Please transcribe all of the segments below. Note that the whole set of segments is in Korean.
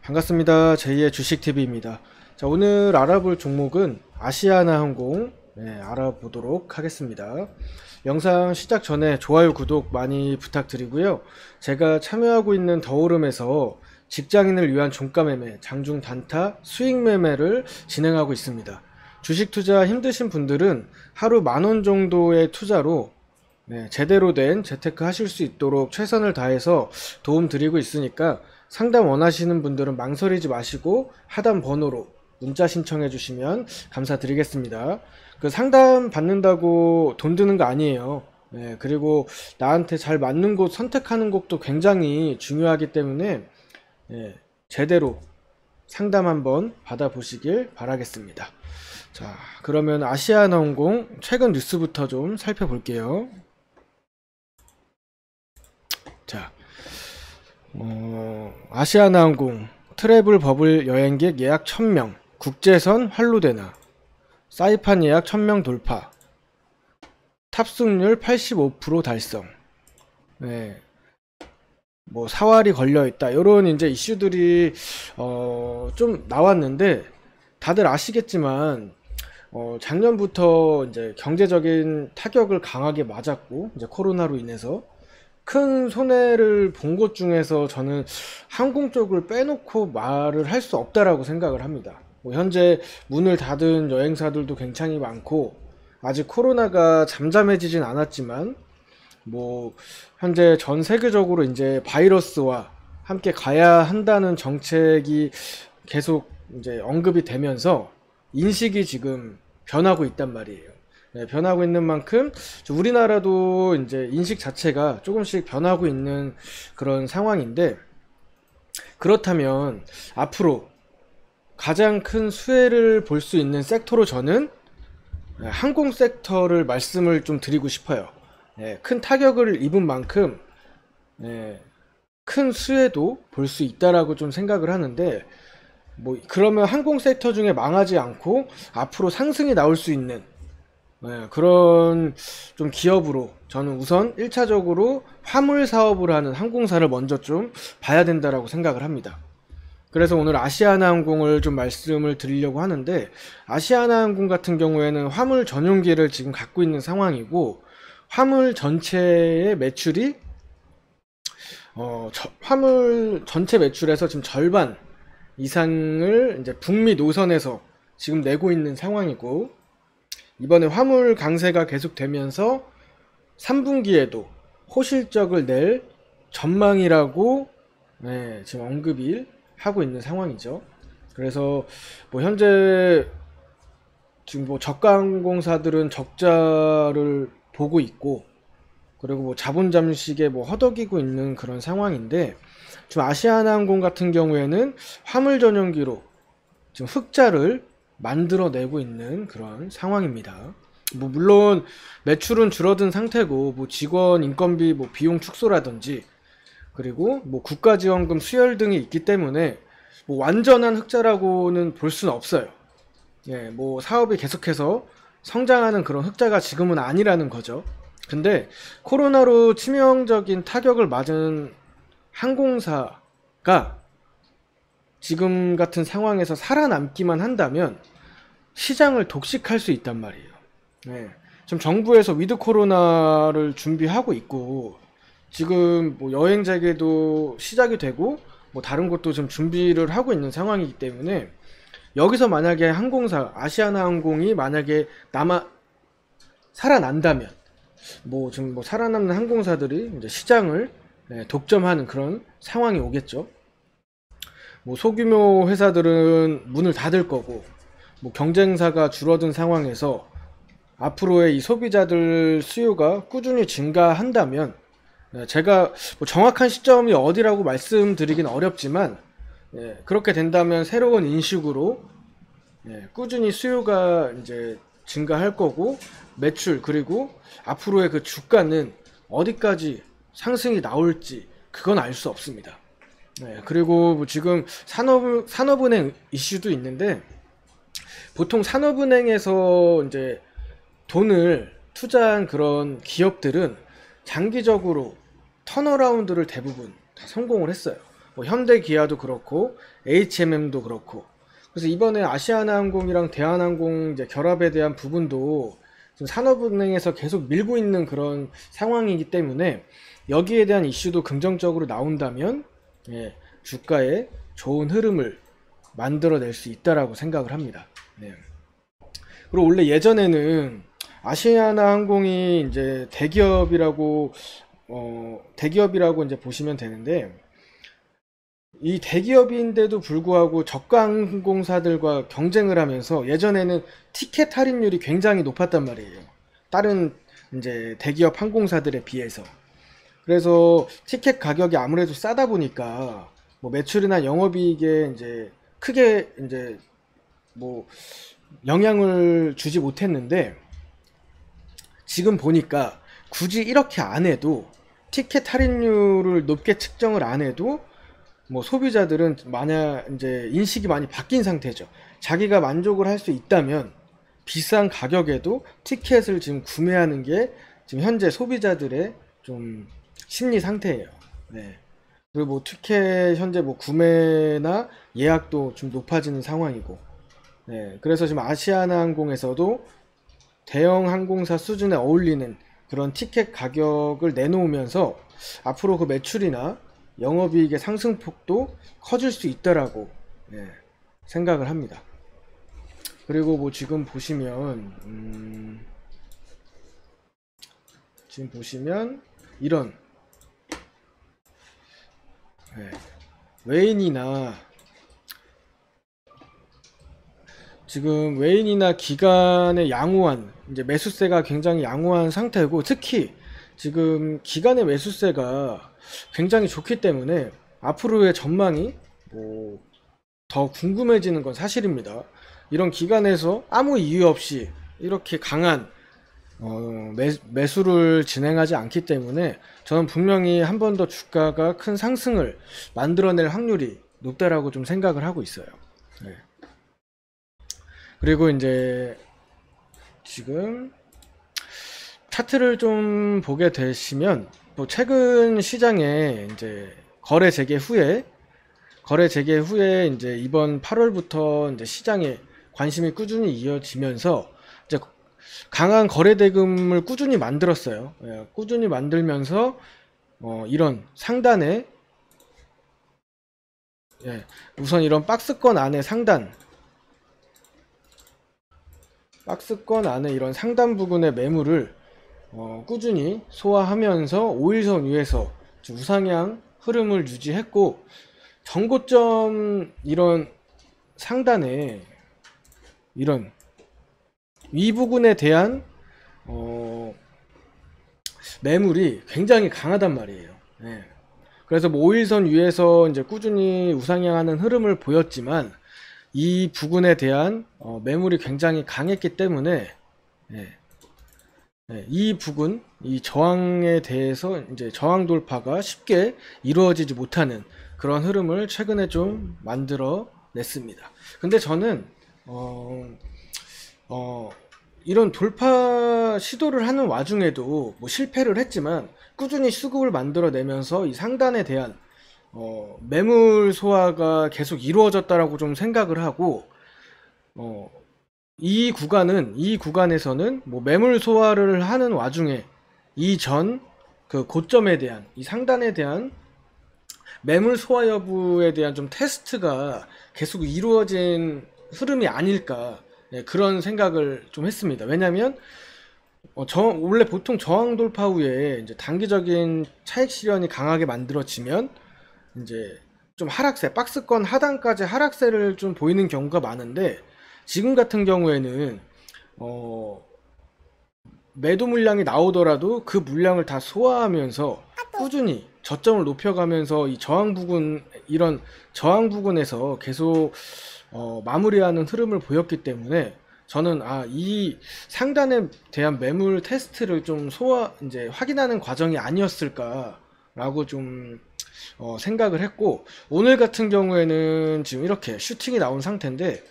반갑습니다. 제2의 주식TV입니다. 자, 오늘 알아볼 종목은 아시아나항공 알아보도록 하겠습니다. 영상 시작 전에 좋아요, 구독 많이 부탁드리고요. 제가 참여하고 있는 더오름에서 직장인을 위한 종가매매, 장중 단타, 수익 매매를 진행하고 있습니다. 주식 투자 힘드신 분들은 하루 10,000원 정도의 투자로 제대로 된 재테크 하실 수 있도록 최선을 다해서 도움 드리고 있으니까 상담 원하시는 분들은 망설이지 마시고 하단 번호로 문자 신청해 주시면 감사드리겠습니다. 그 상담 받는다고 돈 드는 거 아니에요. 그리고 나한테 잘 맞는 곳 선택하는 것도 굉장히 중요하기 때문에 제대로 상담 한번 받아보시길 바라겠습니다. 자, 그러면 아시아나항공 최근 뉴스부터 좀 살펴볼게요. 자, 아시아나항공 트래블 버블 여행객 예약 1000명, 국제선 활로되나, 사이판 예약 1000명 돌파, 탑승률 85% 달성. 뭐 사활이 걸려있다, 이런 이제 이슈들이 좀 나왔는데, 다들 아시겠지만 작년부터 이제 경제적인 타격을 강하게 맞았고, 이제 코로나로 인해서 큰 손해를 본 것 중에서 저는 항공 쪽을 빼놓고 말을 할 수 없다라고 생각을 합니다. 현재 문을 닫은 여행사들도 굉장히 많고, 아직 코로나가 잠잠해지진 않았지만 현재 전 세계적으로 이제 바이러스와 함께 가야 한다는 정책이 계속 이제 언급이 되면서 인식이 지금 변하고 있단 말이에요. 변하고 있는 만큼 우리나라도 이제 인식 자체가 조금씩 변하고 있는 그런 상황인데, 그렇다면 앞으로 가장 큰 수혜를 볼 수 있는 섹터로 저는 항공 섹터를 말씀을 좀 드리고 싶어요. 큰 타격을 입은 만큼 큰 수혜도 볼 수 있다라고 좀 생각을 하는데, 그러면 항공 섹터 중에 망하지 않고 앞으로 상승이 나올 수 있는 그런 좀 기업으로 저는 우선 1차적으로 화물 사업을 하는 항공사를 먼저 좀 봐야 된다라고 생각을 합니다. 그래서 오늘 아시아나항공을 좀 말씀을 드리려고 하는데, 아시아나항공 같은 경우에는 화물 전용기를 지금 갖고 있는 상황이고, 화물 전체의 매출이 화물 전체 매출에서 지금 절반 이상을 이제 북미 노선에서 지금 내고 있는 상황이고, 이번에 화물 강세가 계속되면서 3분기에도 호실적을 낼 전망이라고 지금 언급을 하고 있는 상황이죠. 그래서 현재 지금 저가항공사들은 적자를 보고 있고, 그리고 자본 잠식에 허덕이고 있는 그런 상황인데, 지금 아시아나항공 같은 경우에는 화물 전용기로 지금 흑자를 만들어내고 있는 그런 상황입니다. 물론 매출은 줄어든 상태고, 직원 인건비 비용 축소라든지, 그리고 국가지원금 수혈 등이 있기 때문에 완전한 흑자라고는 볼 수는 없어요. 사업이 계속해서 성장하는 그런 흑자가 지금은 아니라는 거죠. 근데 코로나로 치명적인 타격을 맞은 항공사가 지금 같은 상황에서 살아남기만 한다면 시장을 독식할 수 있단 말이에요. 지금 정부에서 위드 코로나를 준비하고 있고, 지금 여행 재개도 시작이 되고, 다른 것도 좀 준비를 하고 있는 상황이기 때문에, 여기서 만약에 항공사 아시아나항공이 만약에 살아난다면, 지금 살아남는 항공사들이 이제 시장을 독점하는 그런 상황이 오겠죠. 소규모 회사들은 문을 닫을 거고, 경쟁사가 줄어든 상황에서 앞으로의 이 소비자들 수요가 꾸준히 증가한다면, 제가 정확한 시점이 어디라고 말씀드리긴 어렵지만, 그렇게 된다면 새로운 인식으로 꾸준히 수요가 이제 증가할 거고, 매출 그리고 앞으로의 그 주가는 어디까지 상승이 나올지 그건 알 수 없습니다. 그리고 지금 산업은행 이슈도 있는데, 보통 산업은행에서 이제 돈을 투자한 그런 기업들은 장기적으로 턴어라운드를 대부분 다 성공을 했어요. 뭐 현대기아도 그렇고 HMM도 그렇고. 그래서 이번에 아시아나항공이랑 대한항공 이제 결합에 대한 부분도 지금 산업은행에서 계속 밀고 있는 그런 상황이기 때문에 여기에 대한 이슈도 긍정적으로 나온다면 예, 주가에 좋은 흐름을 만들어낼 수 있다라고 생각을 합니다. 네. 그리고 원래 예전에는 아시아나항공이 이제 대기업이라고 이제 보시면 되는데, 이 대기업인데도 불구하고 저가 항공사들과 경쟁을 하면서 예전에는 티켓 할인율이 굉장히 높았단 말이에요. 다른 이제 대기업 항공사들에 비해서. 그래서 티켓 가격이 아무래도 싸다 보니까 뭐 매출이나 영업이익에 이제 크게 이제 뭐 영향을 주지 못했는데, 지금 보니까 굳이 이렇게 안 해도, 티켓 할인율을 높게 측정을 안 해도 뭐 소비자들은 만약 이제 인식이 많이 바뀐 상태죠. 자기가 만족을 할 수 있다면 비싼 가격에도 티켓을 지금 구매하는 게 지금 현재 소비자들의 좀 심리 상태예요. 네. 그리고 뭐 티켓 현재 뭐 구매나 예약도 좀 높아지는 상황이고. 네. 그래서 지금 아시아나항공에서도 대형 항공사 수준에 어울리는 그런 티켓 가격을 내놓으면서 앞으로 그 매출이나 영업이익의 상승폭도 커질 수 있다라고 생각을 합니다. 그리고 뭐 지금 보시면 이런 외인이나 지금 외인이나 기관의 양호한 이제 매수세가 굉장히 양호한 상태고, 특히 지금 기관의 매수세가 굉장히 좋기 때문에 앞으로의 전망이 뭐 더 궁금해지는 건 사실입니다. 이런 기관에서 아무 이유 없이 이렇게 강한 매수를 진행하지 않기 때문에 저는 분명히 한 번 더 주가가 큰 상승을 만들어낼 확률이 높다라고 좀 생각을 하고 있어요. 네. 그리고 이제 지금 차트를 좀 보게 되시면, 뭐 최근 시장에 이제 거래 재개 후에 이제 이번 8월부터 이제 시장에 관심이 꾸준히 이어지면서 이제 강한 거래 대금을 꾸준히 만들었어요. 예, 꾸준히 만들면서 이런 상단에 우선 이런 박스권 안에 이런 상단 부근의 매물을 꾸준히 소화하면서 5일선 위에서 우상향 흐름을 유지했고, 전고점 이런 상단에 이런 위 부근에 대한 매물이 굉장히 강하단 말이에요. 그래서 뭐 5일선 위에서 이제 꾸준히 우상향하는 흐름을 보였지만, 이 부근에 대한 매물이 굉장히 강했기 때문에 이 부근, 이 저항에 대해서 이제 저항 돌파가 쉽게 이루어지지 못하는 그런 흐름을 최근에 좀 만들어 냈습니다. 근데 저는 이런 돌파 시도를 하는 와중에도 뭐 실패를 했지만 꾸준히 수급을 만들어 내면서 이 상단에 대한 매물 소화가 계속 이루어졌다라고 좀 생각을 하고, 이 구간에서는 뭐 매물 소화를 하는 와중에 이전 그 고점에 대한, 이 상단에 대한 매물 소화 여부에 대한 좀 테스트가 계속 이루어진 흐름이 아닐까, 그런 생각을 좀 했습니다. 왜냐면 원래 보통 저항 돌파 후에 이제 단기적인 차익 실현이 강하게 만들어지면 이제 좀 하락세, 박스권 하단까지 하락세를 좀 보이는 경우가 많은데, 지금 같은 경우에는 매도 물량이 나오더라도 그 물량을 다 소화하면서 꾸준히 저점을 높여가면서 이 이런 저항 부근에서 계속 마무리하는 흐름을 보였기 때문에, 저는 이 상단에 대한 매물 테스트를 좀 이제 확인하는 과정이 아니었을까라고 좀 생각을 했고, 오늘 같은 경우에는 지금 이렇게 슈팅이 나온 상태인데,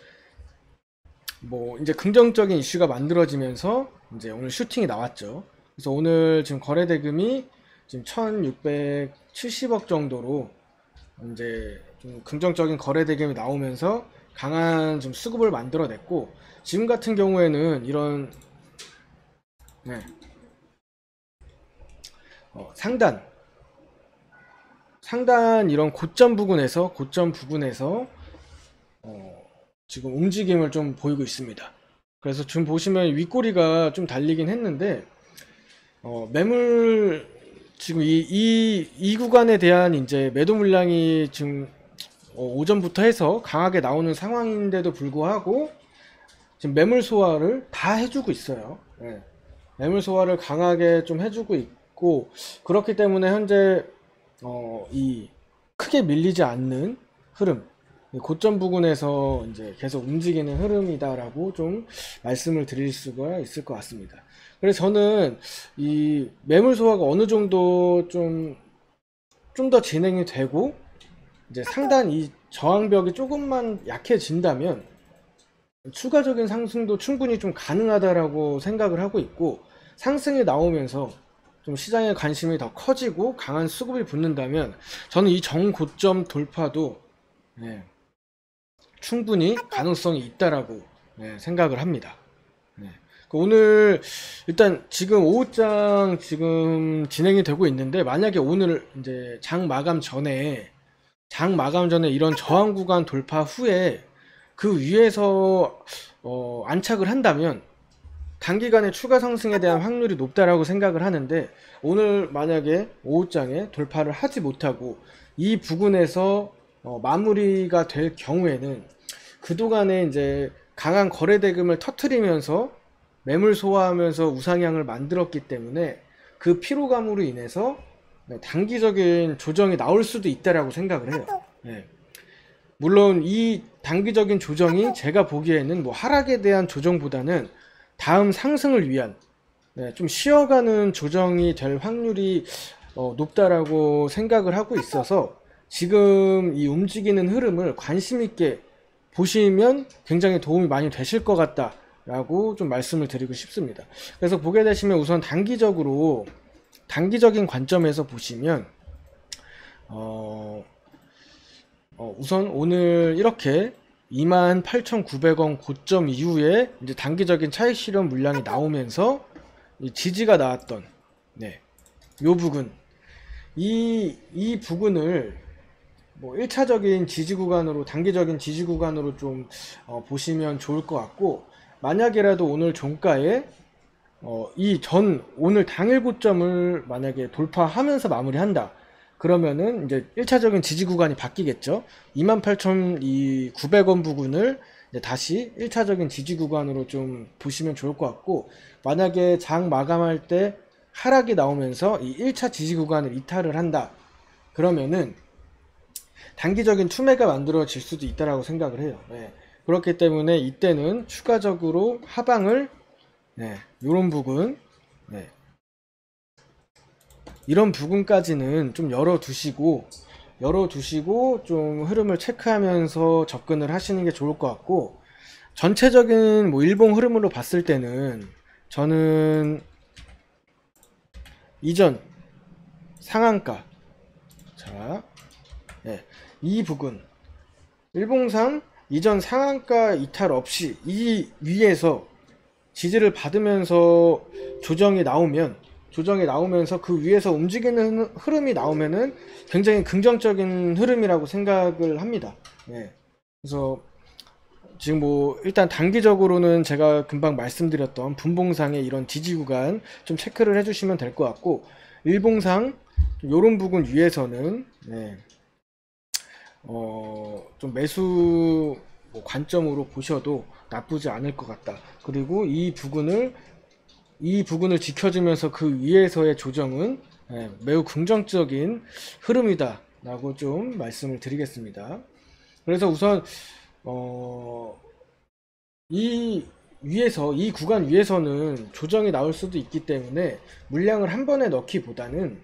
뭐 이제 긍정적인 이슈가 만들어지면서 이제 오늘 슈팅이 나왔죠. 그래서 오늘 지금 거래 대금이 지금 1670억 정도로 이제 좀 긍정적인 거래 대금이 나오면서 강한 좀 수급을 만들어냈고, 지금 같은 경우에는 이런 네, 상단 이런 고점 부근에서 지금 움직임을 좀 보이고 있습니다. 그래서 지금 보시면 윗꼬리가 좀 달리긴 했는데, 매물 지금 이 구간에 대한 이제 매도 물량이 지금 오전부터 해서 강하게 나오는 상황인데도 불구하고 지금 매물 소화를 다 해주고 있어요. 예. 매물 소화를 강하게 좀 해주고 있고, 그렇기 때문에 현재 이 크게 밀리지 않는 흐름, 고점 부근에서 이제 계속 움직이는 흐름이다라고 좀 말씀을 드릴 수가 있을 것 같습니다. 그래서 저는 이 매물 소화가 어느 정도 좀 더 진행이 되고, 이제 상단 이 저항벽이 조금만 약해진다면 추가적인 상승도 충분히 좀 가능하다라고 생각을 하고 있고, 상승이 나오면서 좀 시장의 관심이 더 커지고 강한 수급이 붙는다면 저는 이 정고점 돌파도 충분히 가능성이 있다라고 생각을 합니다. 오늘 일단 지금 오후장 지금 진행이 되고 있는데, 만약에 오늘 이제 장 마감 전에 이런 저항 구간 돌파 후에 그 위에서 안착을 한다면 단기간에 추가 상승에 대한 확률이 높다라고 생각을 하는데, 오늘 만약에 오후장에 돌파를 하지 못하고 이 부근에서 마무리가 될 경우에는 그동안에 이제 강한 거래 대금을 터트리면서 매물 소화하면서 우상향을 만들었기 때문에 그 피로감으로 인해서 단기적인 조정이 나올 수도 있다라고 생각을 해요. 네. 물론 이 단기적인 조정이 제가 보기에는 뭐 하락에 대한 조정보다는 다음 상승을 위한 좀 쉬어가는 조정이 될 확률이 높다라고 생각을 하고 있어서, 지금 이 움직이는 흐름을 관심 있게 보시면 굉장히 도움이 많이 되실 것 같다라고 좀 말씀을 드리고 싶습니다. 그래서 보게 되시면 우선 단기적인 관점에서 보시면 우선 오늘 이렇게 28,900원 고점 이후에 이제 단기적인 차익 실현 물량이 나오면서 이 지지가 나왔던 요 부근, 이 부근을 뭐 1차적인 지지 구간으로, 단기적인 지지 구간으로 좀 보시면 좋을 것 같고, 만약에라도 오늘 종가에 오늘 당일 고점을 만약에 돌파하면서 마무리한다 그러면은 이제 1차적인 지지 구간이 바뀌겠죠. 28,900원 부근을 이제 다시 1차적인 지지 구간으로 좀 보시면 좋을 것 같고, 만약에 장 마감할 때 하락이 나오면서 이 1차 지지 구간을 이탈을 한다 그러면은 단기적인 투매가 만들어질 수도 있다라고 생각을 해요. 그렇기 때문에 이때는 추가적으로 하방을 요런 부분, 이런 부분까지는 좀 열어두시고 좀 흐름을 체크하면서 접근을 하시는 게 좋을 것 같고, 전체적인 뭐 일봉 흐름으로 봤을 때는 저는 이전 상한가, 이 부분 일봉상 이전 상한가 이탈 없이 이 위에서 지지를 받으면서 조정이 나오면서 그 위에서 움직이는 흐름이 나오면은 굉장히 긍정적인 흐름이라고 생각을 합니다. 그래서 지금 뭐 일단 단기적으로는 제가 금방 말씀드렸던 분봉상의 이런 지지 구간 좀 체크를 해주시면 될 것 같고, 일봉상 요런 부분 위에서는 좀 매수 관점으로 보셔도 나쁘지 않을 것 같다. 그리고 이 부분을 지켜주면서 그 위에서의 조정은 매우 긍정적인 흐름이다 라고 좀 말씀을 드리겠습니다. 그래서 우선 이 구간 위에서는 조정이 나올 수도 있기 때문에 물량을 한 번에 넣기보다는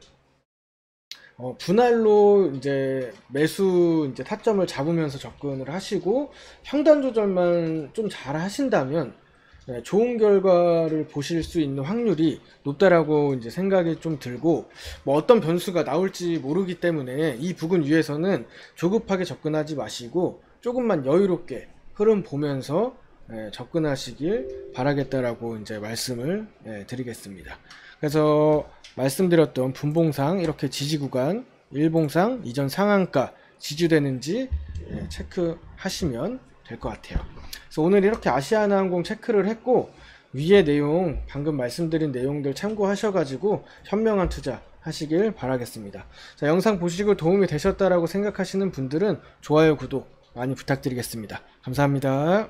분할로 이제 매수 이제 타점을 잡으면서 접근을 하시고, 평단 조절만 좀 잘 하신다면 좋은 결과를 보실 수 있는 확률이 높다라고 이제 생각이 좀 들고, 뭐 어떤 변수가 나올지 모르기 때문에 이 부분 위에서는 조급하게 접근하지 마시고 조금만 여유롭게 흐름 보면서 접근하시길 바라겠다라고 이제 말씀을 드리겠습니다. 그래서 말씀드렸던 분봉상 이렇게 지지 구간, 일봉상 이전 상한가 지지되는지 체크하시면 될 것 같아요. 그래서 오늘 이렇게 아시아나항공 체크를 했고, 위의 내용, 방금 말씀드린 내용들 참고하셔가지고 현명한 투자 하시길 바라겠습니다. 자, 영상 보시고 도움이 되셨다라고 생각하시는 분들은 좋아요, 구독 많이 부탁드리겠습니다. 감사합니다.